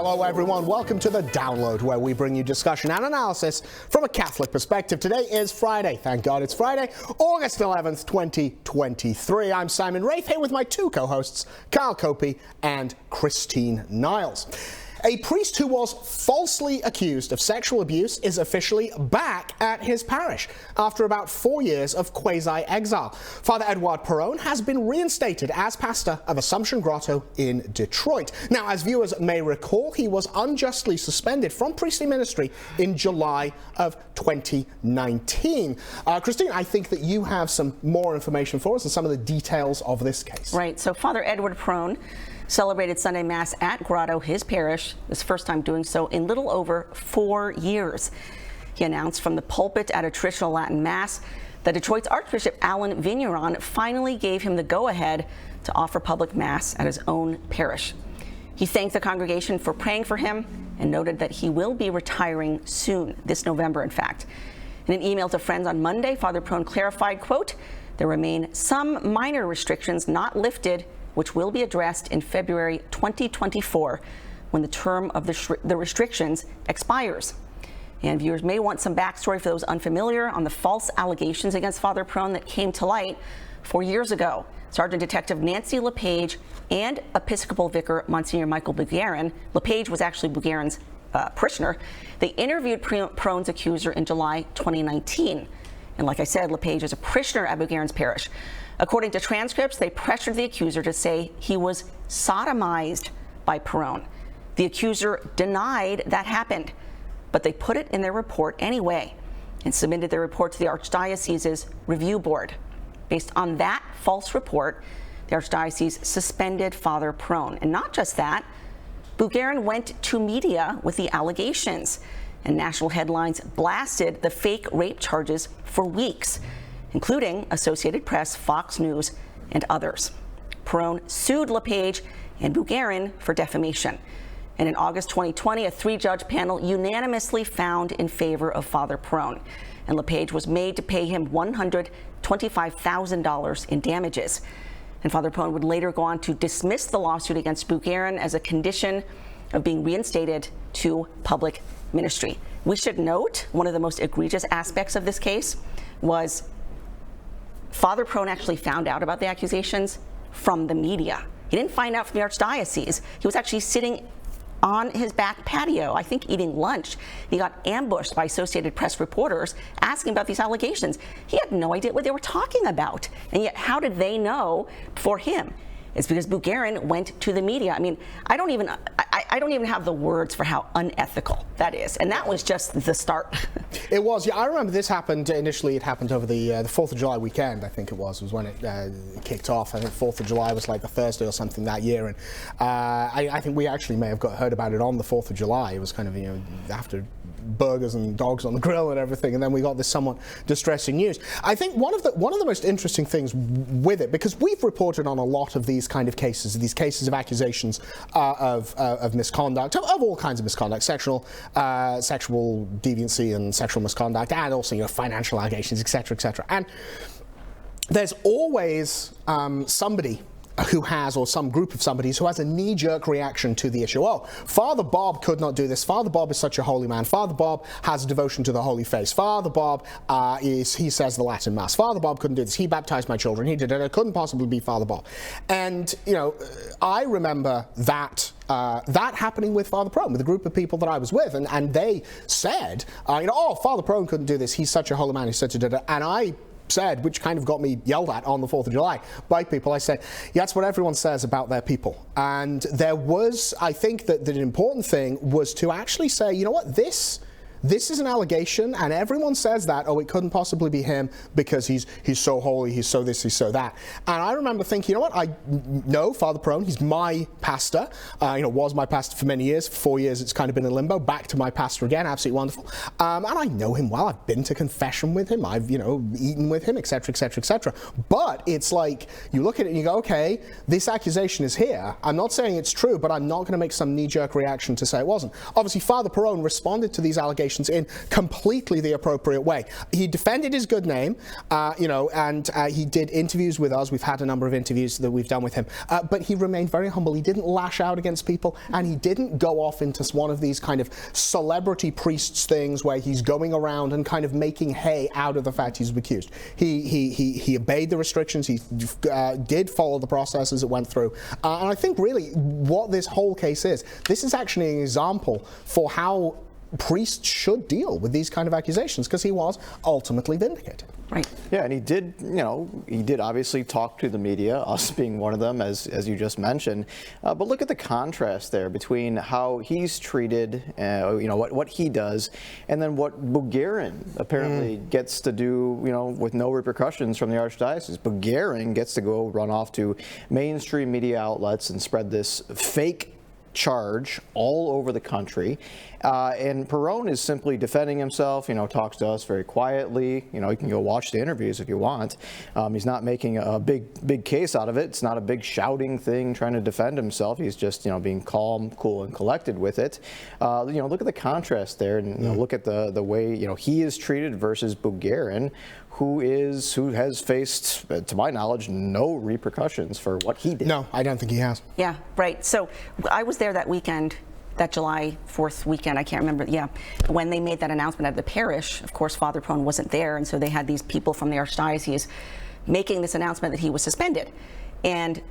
Hello everyone, welcome to The Download, where we bring you discussion and analysis from a Catholic perspective. Today is Friday, thank God it's Friday, August 11th, 2023. I'm Simon Wraith, here with my two co-hosts, Kyle Copey and Christine Niles. A priest who was falsely accused of sexual abuse is officially back at his parish after about 4 years of quasi-exile. Father Eduard Perrone has been reinstated as pastor of Assumption Grotto in Detroit. Now, as viewers may recall, he was unjustly suspended from priestly ministry in July of 2019. Christine, I think that you have some more information for us and some of the details of this case. Right, so Father Eduard Perrone celebrated Sunday Mass at Grotto, his parish, his first time doing so in little over 4 years. He announced from the pulpit at a traditional Latin Mass that Detroit's Archbishop Alan Vigneron finally gave him the go-ahead to offer public Mass at his own parish. He thanked the congregation for praying for him and noted that he will be retiring soon, this November in fact. In an email to friends on Monday, Father Perrone clarified, quote, "There remain some minor restrictions not lifted which will be addressed in February 2024 when the term of the restrictions expires." And viewers may want some backstory for those unfamiliar on the false allegations against Father Perrone that came to light 4 years ago. Sergeant Detective Nancy LePage and Episcopal Vicar Monsignor Michael Bugarin, LePage was actually Bugarin's parishioner, they interviewed Perrone's accuser in July 2019. And like I said, LePage is a parishioner at Bugarin's parish. According to transcripts, they pressured the accuser to say he was sodomized by Perrone. The accuser denied that happened, but they put it in their report anyway and submitted their report to the Archdiocese's review board. Based on that false report, the Archdiocese suspended Father Perrone. And not just that, Bugarin went to media with the allegations, and national headlines blasted the fake rape charges for weeks, including Associated Press, Fox News, and others. Perrone sued LePage and Bugarin for defamation. And in August 2020, a 3-judge panel unanimously found in favor of Father Perrone. And LePage was made to pay him $125,000 in damages. And Father Perrone would later go on to dismiss the lawsuit against Bugarin as a condition of being reinstated to public ministry. We should note one of the most egregious aspects of this case was Father Perrone actually found out about the accusations from the media. He didn't find out from the Archdiocese. He was actually sitting on his back patio, I think eating lunch. He got ambushed by Associated Press reporters asking about these allegations. He had no idea what they were talking about. And yet, how did they know for him? It's because Bugarin went to the media. I mean, I don't even have the words for how unethical that is. And that was just the start. It was, yeah. I remember this happened initially. It happened over the 4th of July weekend, I think it was when it kicked off. I think 4th of July was like a Thursday or something that year. And I think we actually may have heard about it on the 4th of July. It was kind of, after burgers and dogs on the grill and everything, and then we got this somewhat distressing news. I think one of the most interesting things with it, because we've reported on a lot of these kind of cases, these cases of accusations of misconduct, of all kinds of misconduct, sexual deviancy and sexual misconduct, and also financial allegations, etc., etc. And there's always somebody who has, or some group of somebodies who has a knee-jerk reaction to the issue. Oh, Father Bob could not do this. Father Bob is such a holy man. Father Bob has a devotion to the Holy Face. Father Bob he says the Latin Mass. Father Bob couldn't do this. He baptized my children. He did it. It couldn't possibly be Father Bob. And, I remember that happening with Father Perrone, with a group of people that I was with, and they said, oh, Father Perrone couldn't do this. He's such a holy man. He's such a da-da. And I said, which kind of got me yelled at on the 4th of July by people, I said, yeah, that's what everyone says about their people. And there was, I think that the important thing was to actually say, you know what, this is an allegation, and everyone says that, oh, it couldn't possibly be him because he's so holy, he's so this, he's so that. And I remember thinking, you know what, I know Father Perrone, he's my pastor, was my pastor for many years. For 4 years, it's kind of been in limbo, back to my pastor again, absolutely wonderful. And I know him well, I've been to confession with him, I've, eaten with him, etc., etc., etc. But it's like, you look at it and you go, okay, this accusation is here. I'm not saying it's true, but I'm not going to make some knee-jerk reaction to say it wasn't. Obviously, Father Perrone responded to these allegations accusations in completely the appropriate way. He defended his good name, and he did interviews with us. We've had a number of interviews that we've done with him, but he remained very humble. He didn't lash out against people, and he didn't go off into one of these kind of celebrity priests things where he's going around and kind of making hay out of the fact he's accused. He obeyed the restrictions. He did follow the process as it went through, and I think really what this whole case is, this is actually an example for how priests should deal with these kind of accusations, because he was ultimately vindicated. Right. Yeah, and he did, he did obviously talk to the media, us being one of them, as you just mentioned. But look at the contrast there between how he's treated, what he does, and then what Bugarin apparently gets to do, with no repercussions from the Archdiocese. Bugarin gets to go run off to mainstream media outlets and spread this fake charge all over the country, and Perrone is simply defending himself. Talks to us very quietly. You can go watch the interviews if you want. He's not making a big case out of it. It's not a big shouting thing trying to defend himself. He's just being calm, cool, and collected with it. Look at the contrast there, and look at the way he is treated versus Bugarin, who has faced, to my knowledge, no repercussions for what he did. No, I don't think he has. Yeah, right. So I was there that weekend, that July 4th weekend, I can't remember, when they made that announcement at the parish. Of course, Father Perrone wasn't there, and so they had these people from the Archdiocese making this announcement that he was suspended. And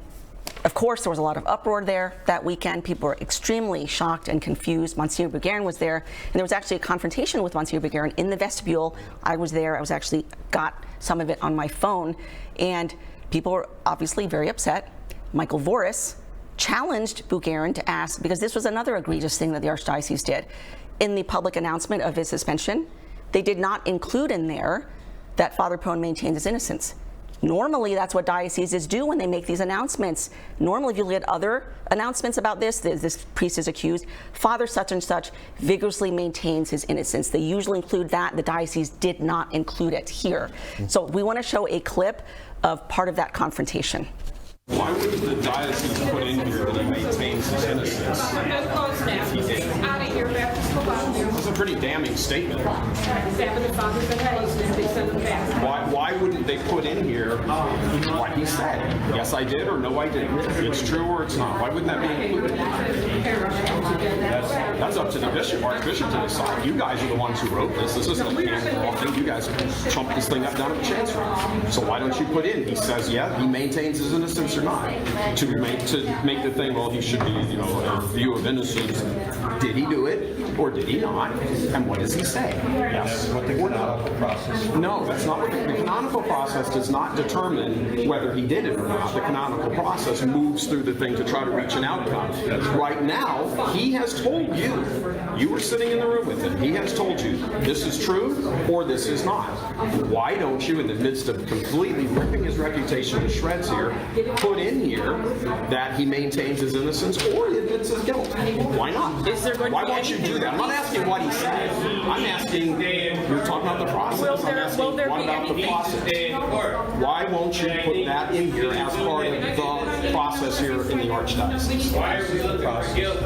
of course, there was a lot of uproar there that weekend. People were extremely shocked and confused. Monsignor Bugarin was there, and there was actually a confrontation with Monsignor Bugarin in the vestibule. I was there. I was actually got some of it on my phone, and people were obviously very upset. Michael Voris challenged Bugarin to ask, because this was another egregious thing that the Archdiocese did. In the public announcement of his suspension, they did not include in there that Father Perrone maintained his innocence. Normally, that's what dioceses do when they make these announcements. Normally, if you look at other announcements about this priest is accused, Father such and such vigorously maintains his innocence. They usually include that. The diocese did not include it here. So we want to show a clip of part of that confrontation. Why wouldn't the diocese put in here that he maintains his innocence? If he did. It's a pretty damning statement. Why wouldn't they put in here what he said? Yes, I did, or no, I didn't. It's true or it's not. Why wouldn't that be included? That's up to the bishop, archbishop, to decide. You guys are the ones who wrote this. This isn't a canon thing. You guys chumped this thing up down at the chancery. So why don't you put in? He says, yeah, he maintains his innocence or not. To make the thing, well, he should be, a view of innocence. Did he do it or did he not? And what does he say? Yes. What the canonical process? No, that's not what the canonical process does not determine whether he did it or not. The canonical process moves through the thing to try to reach an outcome. Right now, he has told you. You were sitting in the room with him. He has told you this is true or this is not. Why don't you, in the midst of completely ripping his reputation to shreds here, put in here that he maintains his innocence or he admits his guilt? Why not? Why won't you do that? I'm not asking what he said. I'm asking, you're talking about the process. I'm asking, what about the process? Why won't you put that in here as part of the process here in the Archdiocese? Why are we looking for guilt?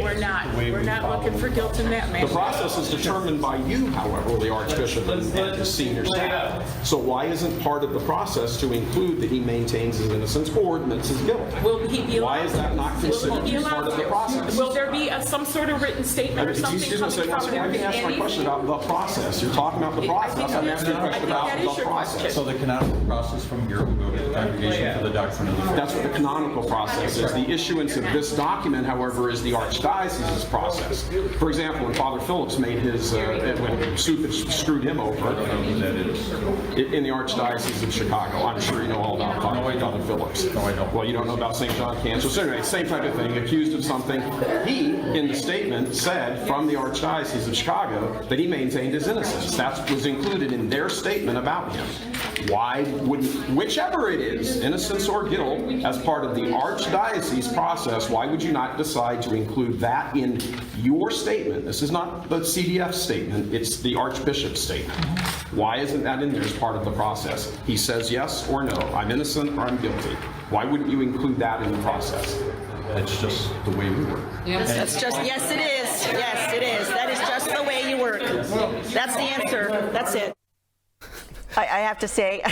We're not. We're not looking for guilt in that matter. The process is determined by you, however, the Archbishop and his senior staff. So why isn't part of the process to include that he maintains his innocence or admits his guilt? Will he be allowed? Why is that not considered to be part of the process? Will there be some sort of written statement or something coming from I can ask my question about the process. You're talking about the process. I'm asking a question about the process. So the canonical process from here will go to the Congregation for the Doctrine of the Faith. That's what the canonical process is. The issuance of this document, however, is the Archdiocese's process. For example, when Father Phillips made his, when Supich screwed him over in the Archdiocese of Chicago, I'm sure you know all about Father Phillips. No, I don't. Well, you don't know about St. John Cancer. So anyway, same type of thing, accused of something. He, in the statement, said from the Archdiocese of Chicago that he maintained his innocence. That was included in their statement about him. Why wouldn't, whichever it is, innocence or guilt, as part of the Archdiocese process, why would you not decide to include that in your statement? This is not the CDF statement, it's the Archbishop's statement. Why isn't that in there as part of the process? He says yes or no, I'm innocent or I'm guilty. Why wouldn't you include that in the process? It's just the way we work. That's just, yes it is. Yes it is. That is just the way you work. That's the answer. That's it. I have to say,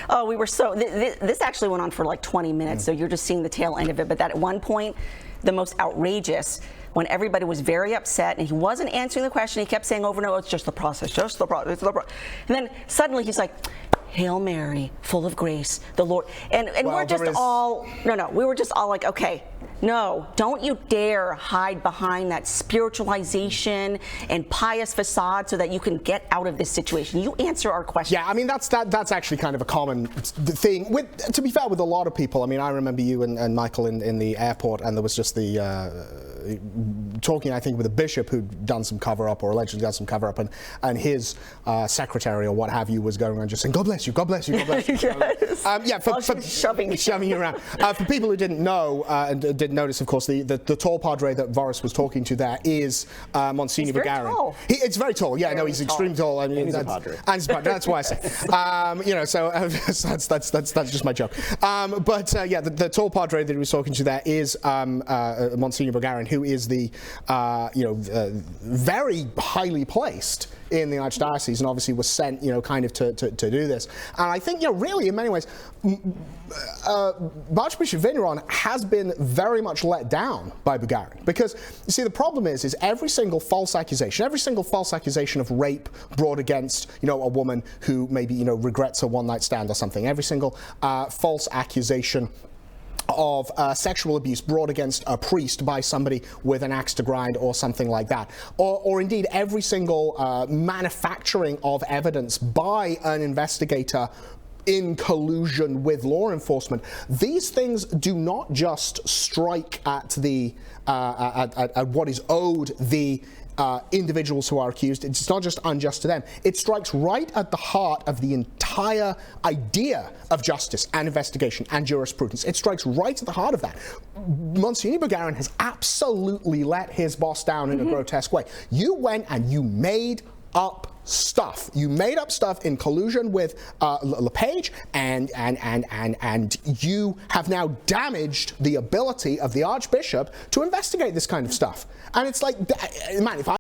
oh, we were so, this actually went on for like 20 minutes, so you're just seeing the tail end of it. But that at one point, the most outrageous, when everybody was very upset and he wasn't answering the question, he kept saying over and over, it's just the process, just the process, the process. And then suddenly he's like, Hail Mary, full of grace, the Lord. And well, we're just all, we were just all like, okay, no, don't you dare hide behind that spiritualization and pious facade so that you can get out of this situation. You answer our question. Yeah, I mean, that's actually kind of a common thing. To be fair, with a lot of people, I mean, I remember you and Michael in the airport, and there was just the talking, I think, with a bishop who'd done some cover-up, or allegedly done some cover-up, and his secretary or what have you was going around just saying, God bless you, God bless you, God bless you. Yes. Yeah, for shoving you around. For people who didn't know and didn't notice, of course, the tall padre that Voris was talking to there is Monsignor Bulgarin. It's very tall. Yeah, no, he's extremely tall. I mean, he's a padre. And he's a padre. That's why I say. That's just my joke. Yeah, the tall padre that he was talking to there is Monsignor Bulgarin, who is the very highly placed in the Archdiocese, and obviously was sent, kind of to do this. And I think, really, in many ways, Archbishop Vigneron has been very much let down by Bulgarin, because you see, the problem is every single false accusation of rape brought against, a woman who maybe, regrets a one-night stand or something, every single false accusation of sexual abuse brought against a priest by somebody with an axe to grind or something like that, or indeed every single manufacturing of evidence by an investigator in collusion with law enforcement. These things do not just strike at the at what is owed the individuals who are accused. It's not just unjust to them. It strikes right at the heart of the entire idea of justice and investigation and jurisprudence. It strikes right at the heart of that. Monsignor Bulgarin has absolutely let his boss down in a grotesque way. You went and you made up stuff. You made up stuff in collusion with LePage, and you have now damaged the ability of the Archbishop to investigate this kind of stuff. And it's like, man, if I